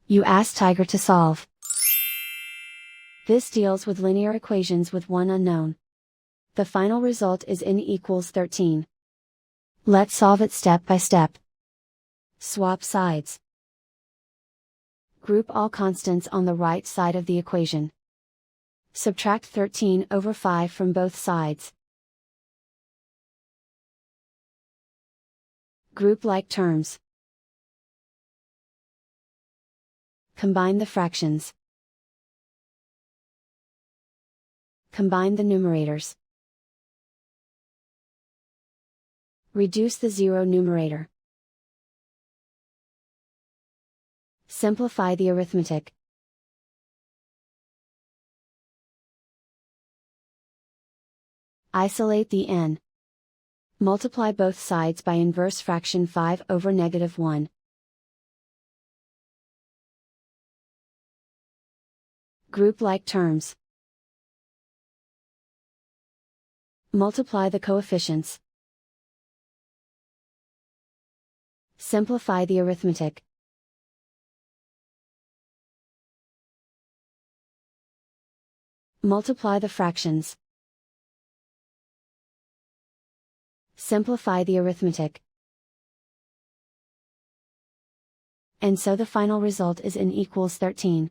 You ask Tiger to solve. This deals with linear equations with one unknown. The final result is n equals 13. Let's solve it step by step. Swap sides. Group all constants on the right side of the equation. Subtract 13 over 5 from both sides. Group like terms. Combine the fractions. Combine the numerators. Reduce the zero numerator. Simplify the arithmetic. Isolate the n. Multiply both sides by inverse fraction 5 over -1. Group like terms. Multiply the coefficients. Simplify the arithmetic. Multiply the fractions. Simplify the arithmetic. And so the final result is n equals 13.